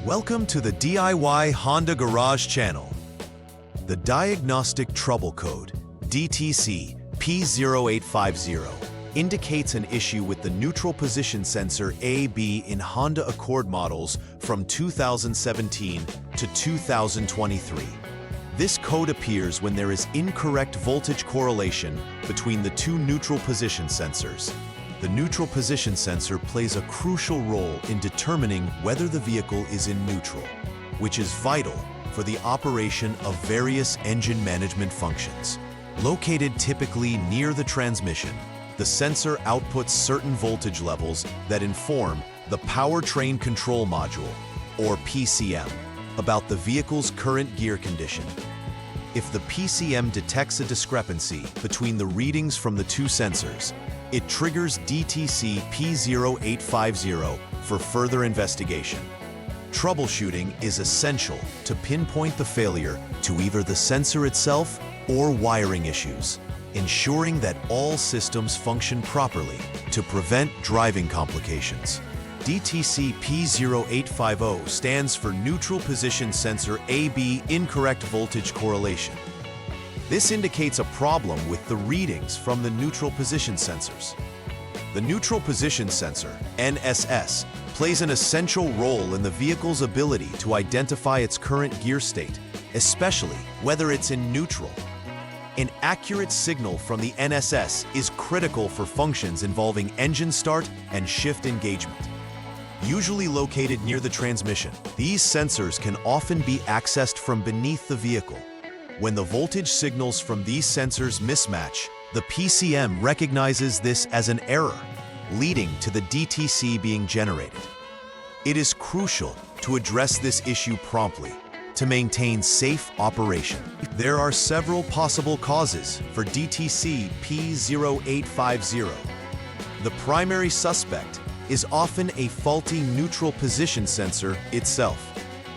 Welcome to the DIY Honda Garage channel. The Diagnostic Trouble Code, DTC P0850, indicates an issue with the neutral position sensor AB in Honda Accord models from 2017 to 2023. This code appears when there is incorrect voltage correlation between the two neutral position sensors. The neutral position sensor plays a crucial role in determining whether the vehicle is in neutral, which is vital for the operation of various engine management functions. Located typically near the transmission, the sensor outputs certain voltage levels that inform the Powertrain Control Module, or PCM, about the vehicle's current gear condition. If the PCM detects a discrepancy between the readings from the two sensors, it triggers DTC P0850 for further investigation. Troubleshooting is essential to pinpoint the failure to either the sensor itself or wiring issues, ensuring that all systems function properly to prevent driving complications. DTC P0850 stands for Neutral Position Sensor AB Incorrect Voltage Correlation. This indicates a problem with the readings from the neutral position sensors. The neutral position sensor, NSS, plays an essential role in the vehicle's ability to identify its current gear state, especially whether it's in neutral. An accurate signal from the NSS is critical for functions involving engine start and shift engagement. Usually located near the transmission, these sensors can often be accessed from beneath the vehicle. When the voltage signals from these sensors mismatch, the PCM recognizes this as an error, leading to the DTC being generated. It is crucial to address this issue promptly to maintain safe operation. There are several possible causes for DTC P0850. The primary suspect is often a faulty neutral position sensor itself,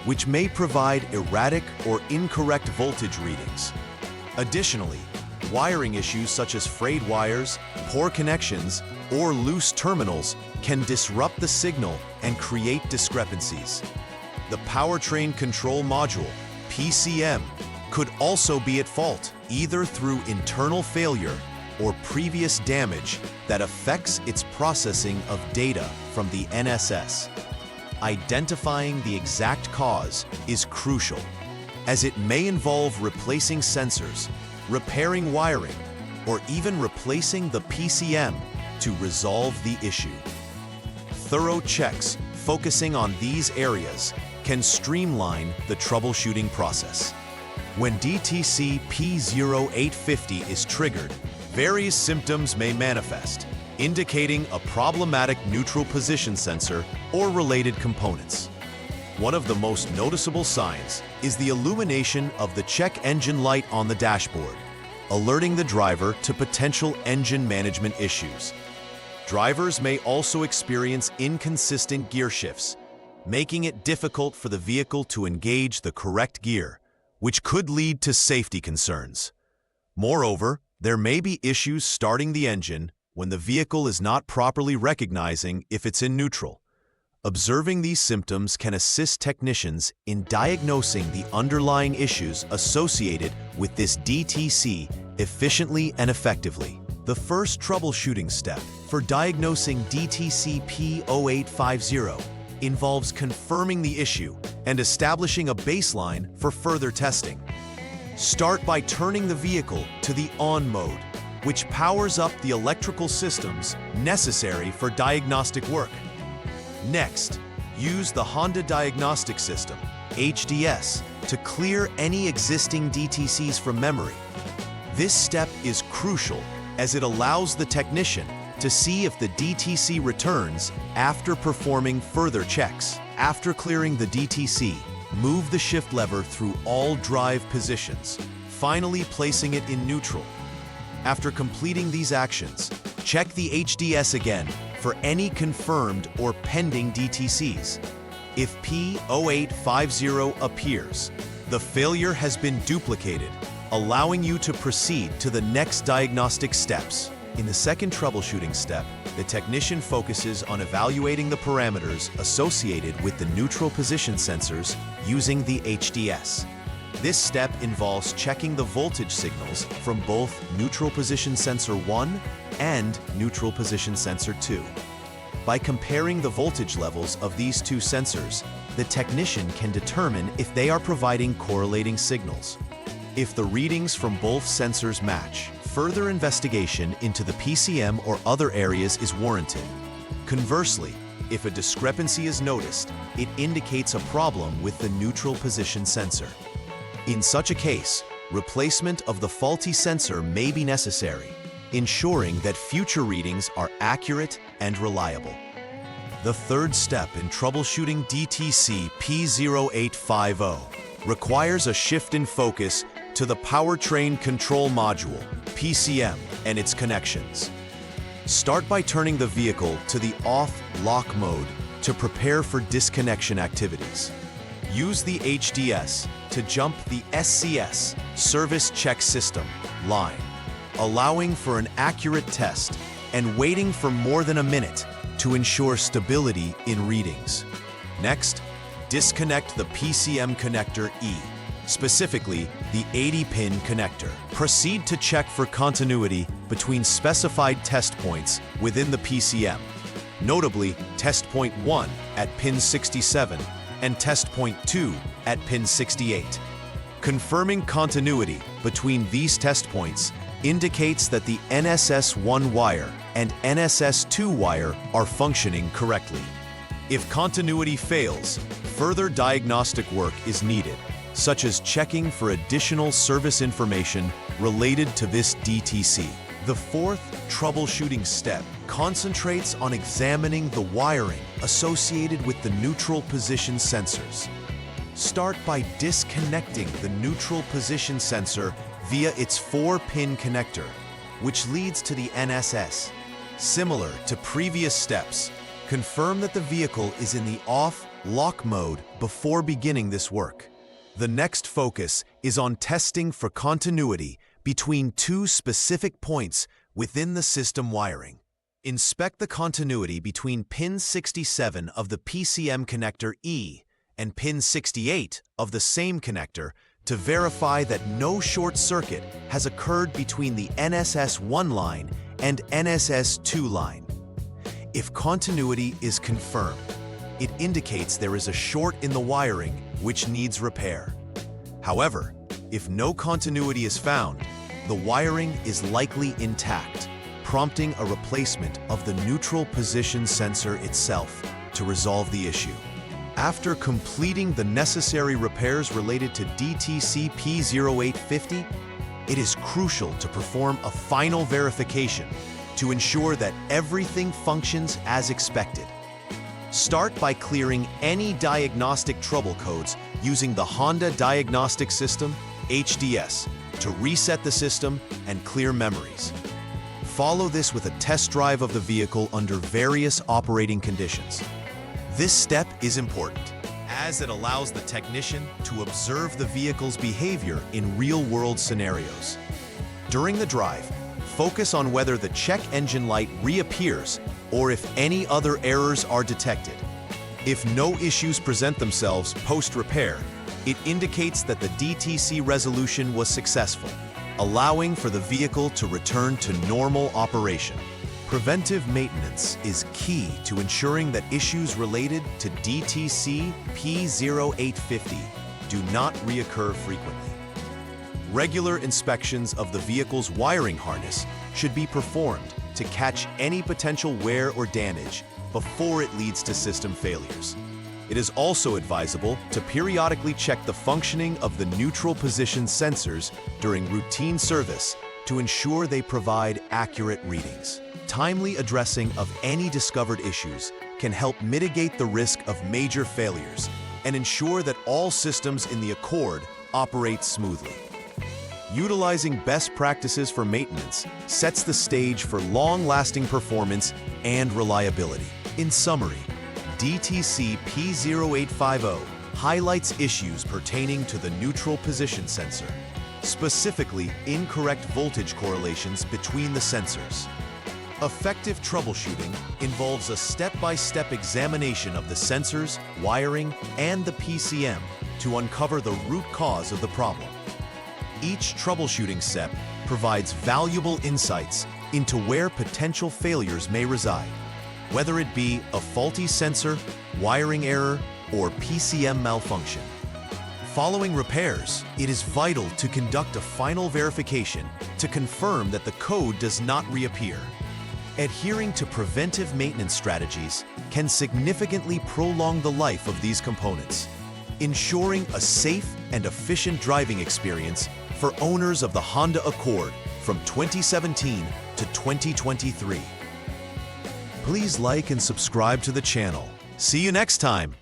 which may provide erratic or incorrect voltage readings. Additionally, wiring issues such as frayed wires, poor connections, or loose terminals can disrupt the signal and create discrepancies. The Powertrain Control Module, PCM, could also be at fault, either through internal failure or previous damage that affects its processing of data from the NSS. Identifying the exact cause is crucial, as it may involve replacing sensors, repairing wiring, or even replacing the PCM to resolve the issue. Thorough checks focusing on these areas can streamline the troubleshooting process. When DTC P0850 is triggered, various symptoms may manifest, indicating a problematic neutral position sensor or related components. One of the most noticeable signs is the illumination of the check engine light on the dashboard, alerting the driver to potential engine management issues. Drivers may also experience inconsistent gear shifts, making it difficult for the vehicle to engage the correct gear, which could lead to safety concerns. Moreover, there may be issues starting the engine when the vehicle is not properly recognizing if it's in neutral. Observing these symptoms can assist technicians in diagnosing the underlying issues associated with this DTC efficiently and effectively. The first troubleshooting step for diagnosing DTC P0850 involves confirming the issue and establishing a baseline for further testing. Start by turning the vehicle to the on mode, which powers up the electrical systems necessary for diagnostic work. Next, use the Honda Diagnostic System, HDS, to clear any existing DTCs from memory. This step is crucial as it allows the technician to see if the DTC returns after performing further checks. After clearing the DTC, move the shift lever through all drive positions, finally placing it in neutral. After completing these actions, check the HDS again for any confirmed or pending DTCs. If P0850 appears, the failure has been duplicated, allowing you to proceed to the next diagnostic steps. In the second troubleshooting step, the technician focuses on evaluating the parameters associated with the neutral position sensors using the HDS. This step involves checking the voltage signals from both neutral position sensor 1 and neutral position sensor 2. By comparing the voltage levels of these two sensors, the technician can determine if they are providing correlating signals. If the readings from both sensors match, further investigation into the PCM or other areas is warranted. Conversely, if a discrepancy is noticed, it indicates a problem with the neutral position sensor. In such a case, replacement of the faulty sensor may be necessary, ensuring that future readings are accurate and reliable. The third step in troubleshooting DTC P0850 requires a shift in focus to the Powertrain Control Module, PCM, and its connections. Start by turning the vehicle to the off-lock mode to prepare for disconnection activities. Use the HDS to jump the SCS, Service Check System, line, allowing for an accurate test and waiting for more than a minute to ensure stability in readings. Next, disconnect the PCM connector E, specifically the 80-pin connector. Proceed to check for continuity between specified test points within the PCM, notably test point 1 at pin 67 and test point 2 at pin 68. Confirming continuity between these test points indicates that the NSS1 wire and NSS2 wire are functioning correctly. If continuity fails, further diagnostic work is needed, such as checking for additional service information related to this DTC. The fourth troubleshooting step concentrates on examining the wiring associated with the neutral position sensors. Start by disconnecting the neutral position sensor via its 4-pin connector, which leads to the NSS. Similar to previous steps, confirm that the vehicle is in the off-lock mode before beginning this work. The next focus is on testing for continuity between two specific points within the system wiring. Inspect the continuity between pin 67 of the PCM connector E and pin 68 of the same connector to verify that no short circuit has occurred between the NSS1 line and NSS2 line. If continuity is confirmed, it indicates there is a short in the wiring which needs repair. However, if no continuity is found, the wiring is likely intact, prompting a replacement of the neutral position sensor itself to resolve the issue. After completing the necessary repairs related to DTC P0850, it is crucial to perform a final verification to ensure that everything functions as expected. Start by clearing any diagnostic trouble codes using the Honda Diagnostic System, HDS, to reset the system and clear memories. Follow this with a test drive of the vehicle under various operating conditions. This step is important, as it allows the technician to observe the vehicle's behavior in real-world scenarios. During the drive, focus on whether the check engine light reappears or if any other errors are detected. If no issues present themselves post-repair, it indicates that the DTC resolution was successful, allowing for the vehicle to return to normal operation. Preventive maintenance is key to ensuring that issues related to DTC P0850 do not reoccur frequently. Regular inspections of the vehicle's wiring harness should be performed to catch any potential wear or damage before it leads to system failures. It is also advisable to periodically check the functioning of the neutral position sensors during routine service to ensure they provide accurate readings. Timely addressing of any discovered issues can help mitigate the risk of major failures and ensure that all systems in the Accord operate smoothly. Utilizing best practices for maintenance sets the stage for long-lasting performance and reliability. In summary, DTC P0850 highlights issues pertaining to the neutral position sensor, specifically incorrect voltage correlations between the sensors. Effective troubleshooting involves a step-by-step examination of the sensors, wiring, and the PCM to uncover the root cause of the problem. Each troubleshooting step provides valuable insights into where potential failures may reside, whether it be a faulty sensor, wiring error, or PCM malfunction. Following repairs, it is vital to conduct a final verification to confirm that the code does not reappear. Adhering to preventive maintenance strategies can significantly prolong the life of these components, ensuring a safe and efficient driving experience for owners of the Honda Accord from 2017 to 2023. Please like and subscribe to the channel. See you next time.